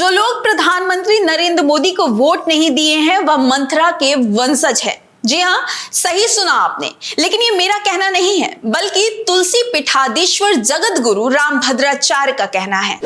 जो लोग प्रधानमंत्री नरेंद्र मोदी को वोट नहीं दिए हैं वह मंथरा के वंशज है। जी हाँ, सही सुना आपने। लेकिन ये मेरा कहना नहीं है, बल्कि तुलसी पीठाधीश्वर जगत गुरु रामभद्राचार्य का कहना है।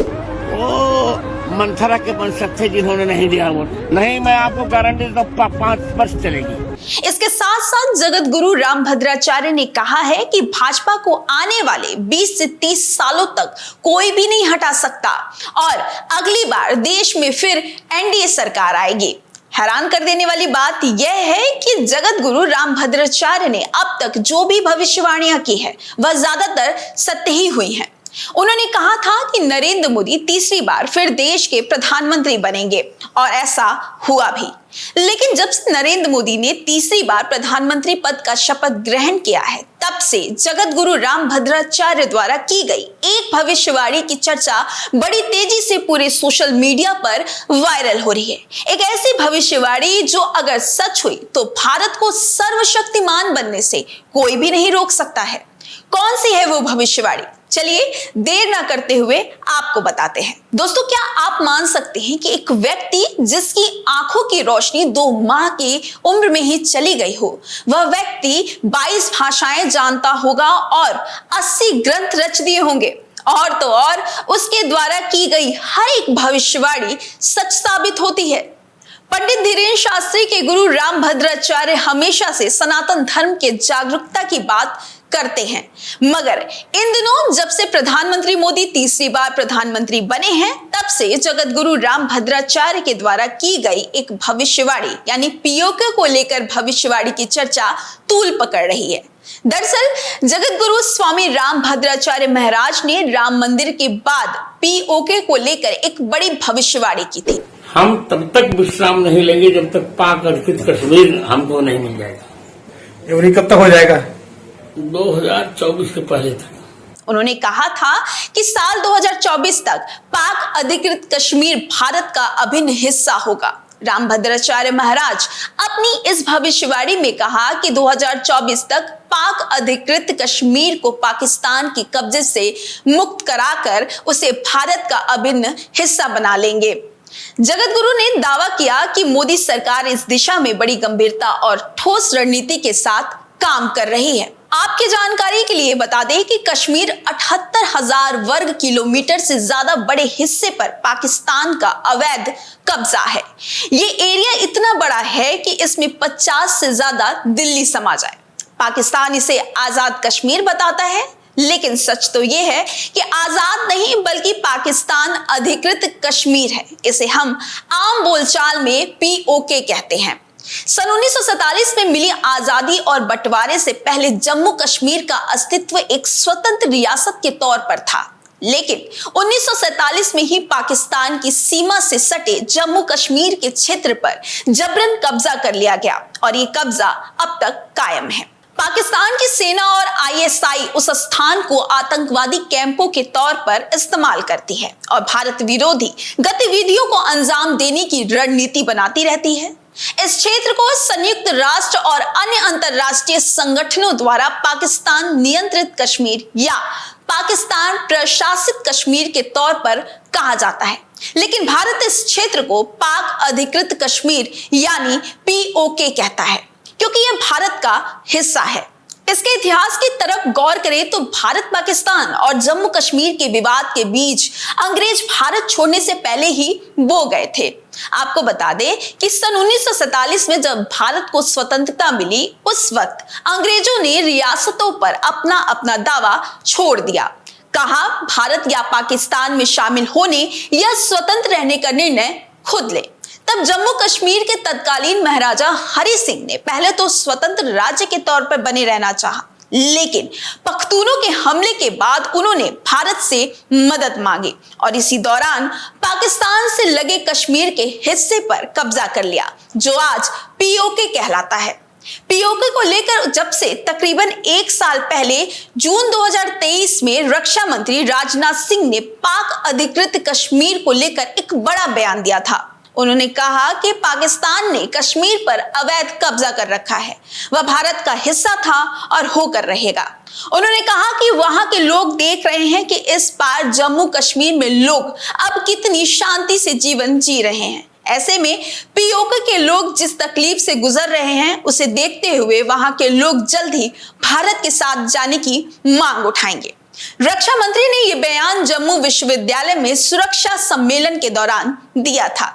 मंथरा के वंशज थे जिन्होंने नहीं दिया वोट। नहीं, मैं आपको गारंटी देता हूं 5 वर्ष चलेगी। इसके साथ साथ जगत गुरु रामभद्राचार्य ने कहा है कि भाजपा को आने वाले 20 से 30 सालों तक कोई भी नहीं हटा सकता और अगली बार देश में फिर एनडीए सरकार आएगी। हैरान कर देने वाली बात यह है कि जगत गुरु रामभद्राचार्य ने अब तक जो भी भविष्यवाणियां की है वह ज्यादातर सत्य ही हुई हैं। उन्होंने कहा था कि नरेंद्र मोदी तीसरी बार फिर देश के प्रधानमंत्री बनेंगे और ऐसा हुआ भी। लेकिन जब से नरेंद्र मोदी ने तीसरी बार प्रधानमंत्री पद का शपथ ग्रहण किया है, तब से जगत गुरु रामभद्राचार्य द्वारा की गई एक भविष्यवाणी की चर्चा बड़ी तेजी से पूरे सोशल मीडिया पर वायरल हो रही है। एक ऐसी भविष्यवाणी जो अगर सच हुई तो भारत को सर्वशक्तिमान बनने से कोई भी नहीं रोक सकता है। कौन सी है वो भविष्यवाणी? चलिए देर ना करते हुए आपको बताते हैं। दोस्तों, क्या आप मान सकते हैं कि एक व्यक्ति जिसकी आंखों की रोशनी 2 माह की उम्र में ही चली गई हो, वह व्यक्ति 22 भाषाएं जानता होगा और 80 ग्रंथ रच दिए होंगे, और तो और उसके द्वारा की गई हर एक भविष्यवाणी सच साबित होती है। पंडित धीरेन्द्र शास्त्री के गुरु रामभद्राचार्य हमेशा से सनातन धर्म के जागरूकता की बात करते हैं, मगर इन दिनों जब से प्रधानमंत्री मोदी तीसरी बार प्रधानमंत्री बने हैं, तब से जगत गुरु रामभद्राचार्य के द्वारा की गई एक भविष्यवाणी यानी पीओके को लेकर भविष्यवाणी की चर्चा तूल पकड़ रही है। दरअसल जगत गुरु स्वामी रामभद्राचार्य महाराज ने राम मंदिर के बाद पीओके को लेकर एक बड़ी भविष्यवाणी की थी। हम तब तक विश्राम नहीं लेंगे जब तक पाक अधिकृत कश्मीर हमको नहीं मिल जाएगा। ये कब तक हो जाएगा? 2024 के पहले तक। उन्होंने कहा था कि साल 2024 तक पाक अधिकृत कश्मीर भारत का अभिन्न हिस्सा होगा। रामभद्राचार्य महाराज अपनी इस भविष्यवाणी में कहा कि 2024 तक पाक अधिकृत कश्मीर को पाकिस्तान के कब्जे से मुक्त कराकर उसे भारत का अभिन्न हिस्सा बना लेंगे। जगत गुरु ने दावा किया कि मोदी सरकार इस दिशा में बड़ी गंभीरता और ठोस रणनीति के साथ काम कर रही है। आपकी जानकारी के लिए बता दें कि कश्मीर 78,000 वर्ग किलोमीटर से ज्यादा बड़े हिस्से पर पाकिस्तान का अवैध कब्जा है। ये एरिया इतना बड़ा है कि इसमें 50 से ज्यादा दिल्ली समा जाए। पाकिस्तान इसे आजाद कश्मीर बताता है, लेकिन सच तो यह है कि आजाद नहीं बल्कि पाकिस्तान अधिकृत कश्मीर है। इसे हम आम बोलचाल में पीओके कहते हैं। सन 1947 में मिली आजादी और बंटवारे से पहले जम्मू कश्मीर का अस्तित्व एक स्वतंत्र रियासत के तौर पर था, लेकिन 1947 में ही पाकिस्तान की सीमा से सटे जम्मू कश्मीर के क्षेत्र पर जबरन कब्जा कर लिया गया और ये कब्जा अब तक कायम है। पाकिस्तान की सेना और आईएसआई उस स्थान को आतंकवादी कैंपों के तौर पर इस्तेमाल करती है और भारत विरोधी गतिविधियों को अंजाम देने की रणनीति बनाती रहती है। इस क्षेत्र को संयुक्त राष्ट्र और अन्य अंतरराष्ट्रीय संगठनों द्वारा पाकिस्तान नियंत्रित कश्मीर या पाकिस्तान प्रशासित कश्मीर के तौर पर कहा जाता है, लेकिन भारत इस क्षेत्र को पाक अधिकृत कश्मीर यानी पीओके कहता है, क्योंकि यह भारत का हिस्सा है। इसके इतिहास की तरफ गौर करें तो भारत पाकिस्तान और जम्मू कश्मीर के विवाद के बीज अंग्रेज भारत छोड़ने से पहले ही बो गए थे। आपको बता दें कि सन 1947 में जब भारत को स्वतंत्रता मिली, उस वक्त अंग्रेजों ने रियासतों पर अपना अपना दावा छोड़ दिया। कहा भारत या पाकिस्तान में शामिल होने या स्वतंत्र रहने का निर्णय खुद ले। तब जम्मू कश्मीर के तत्कालीन महाराजा हरि सिंह ने पहले तो स्वतंत्र राज्य के तौर पर बने रहना चाहा, लेकिन पख्तूनों के हमले के बाद उन्होंने भारत से मदद मांगी और इसी दौरान पाकिस्तान से लगे कश्मीर के हिस्से पर कब्जा कर लिया, जो आज पीओके कहलाता है। पीओके को लेकर जब से तकरीबन 1 साल पहले जून 2023 में रक्षा मंत्री राजनाथ सिंह ने पाक अधिकृत कश्मीर को लेकर एक बड़ा बयान दिया था। उन्होंने कहा कि पाकिस्तान ने कश्मीर पर अवैध कब्जा कर रखा है, वह भारत का हिस्सा था और होकर रहेगा। उन्होंने कहा कि वहां के लोग देख रहे हैं कि इस बार जम्मू कश्मीर में लोग अब कितनी शांति से जीवन जी रहे हैं। ऐसे में पीओके के लोग जिस तकलीफ से गुजर रहे हैं उसे देखते हुए वहां के लोग जल्द ही भारत के साथ जाने की मांग उठाएंगे। रक्षा मंत्री ने यह बयान जम्मू विश्वविद्यालय में सुरक्षा सम्मेलन के दौरान दिया था।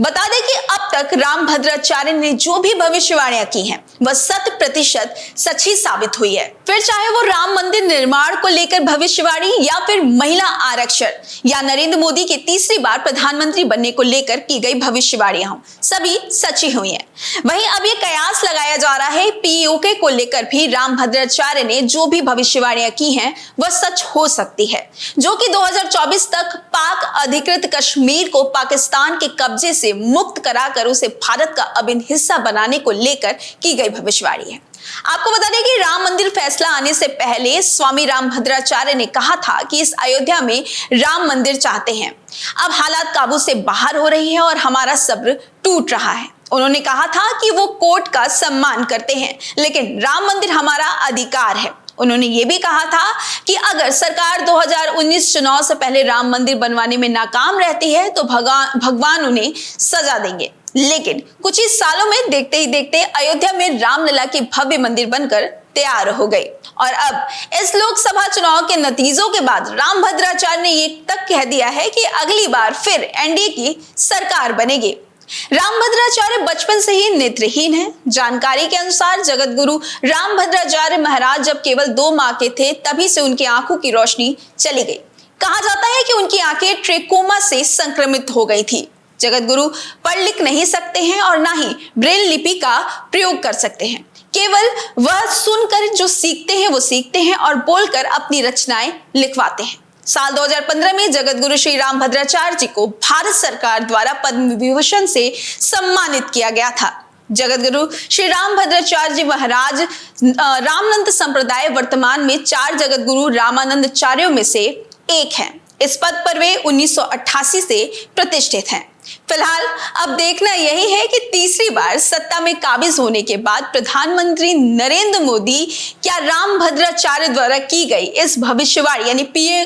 बता दें कि अब तक रामभद्राचार्य ने जो भी भविष्यवाणियां की हैं वह 100% सच ही साबित हुई है। फिर चाहे वो राम मंदिर निर्माण को लेकर भविष्यवाणी या फिर महिला आरक्षण या नरेंद्र मोदी के तीसरी बार प्रधानमंत्री बनने को लेकर की गई भविष्यवाणियां हो, सभी सच ही हुई हैं। वहीं अब ये कयास लगाया जा रहा है पीओके को लेकर भी रामभद्राचार्य ने जो भी भविष्यवाणियां की हैं वह सच हो सकती है, जो कि 2024 तक पाक अधिकृत कश्मीर को पाकिस्तान के कब्जे से मुक्त कराकर उसे भारत का अभिन्न हिस्सा बनाने को लेकर की गई भविष्यवाणी है। आपको बता दें कि राम मंदिर फैसला आने से पहले स्वामी रामभद्राचार्य ने कहा था कि इस अयोध्या में राम मंदिर चाहते हैं। अब हालात काबू से बाहर हो रही है और हमारा सब्र टूट रहा है। उन्होंने कहा था कि वो कोर्ट का सम्मान करते हैं, लेकिन राम मंदिर हमारा अधिकार है। उन्होंने ये भी कहा था कि अगर सरकार 2019 चुनाव से पहले राम मंदिर बनवाने में नाकाम रहती है तो भगवान उन्हें सजा देंगे। लेकिन कुछ ही सालों में देखते ही देखते अयोध्या में रामलला की भव्य मंदिर बनकर तैयार हो गई और अब इस लोकसभा चुनाव के नतीजों के बाद रामभद्राचार्य ने ये तक कह दिया है कि अगली बार फिर एनडीए की सरकार बनेगी। रामभद्राचार्य बचपन से ही नेत्रहीन है। जानकारी के अनुसार जगतगुरु रामभद्राचार्य महाराज जब केवल 2 माह के थे तभी से उनकी आंखों की रोशनी चली गई। कहा जाता है कि उनकी आंखें ट्रेकोमा से संक्रमित हो गई थी। जगतगुरु पढ़ लिख नहीं सकते हैं और ना ही ब्रेल लिपि का प्रयोग कर सकते हैं। केवल वह सुनकर जो सीखते हैं वो सीखते हैं और बोलकर अपनी रचनाएं लिखवाते हैं। साल 2015 में जगतगुरु श्री रामभद्राचार्य जी को भारत सरकार द्वारा पद्म विभूषण से सम्मानित किया गया था। जगतगुरु श्री रामभद्राचार्य जी महाराज रामानंद संप्रदाय वर्तमान में 4 जगतगुरु रामानंदाचार्यों में से एक हैं। इस पद पर वे 1988 से प्रतिष्ठित हैं। फिलहाल अब देखना यही है कि तीसरी बार सत्ता में काबिज होने के बाद प्रधानमंत्री नरेंद्र मोदी क्या रामभद्राचार्य द्वारा की गई इस भविष्यवाणी यानी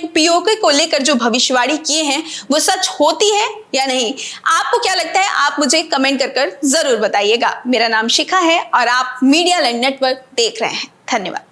पीओके को लेकर जो भविष्यवाणी किए हैं वो सच होती है या नहीं। आपको क्या लगता है, आप मुझे कमेंट कर जरूर बताइएगा। मेरा नाम शिखा है और आप मीडिया लैंड नेटवर्क देख रहे हैं। धन्यवाद।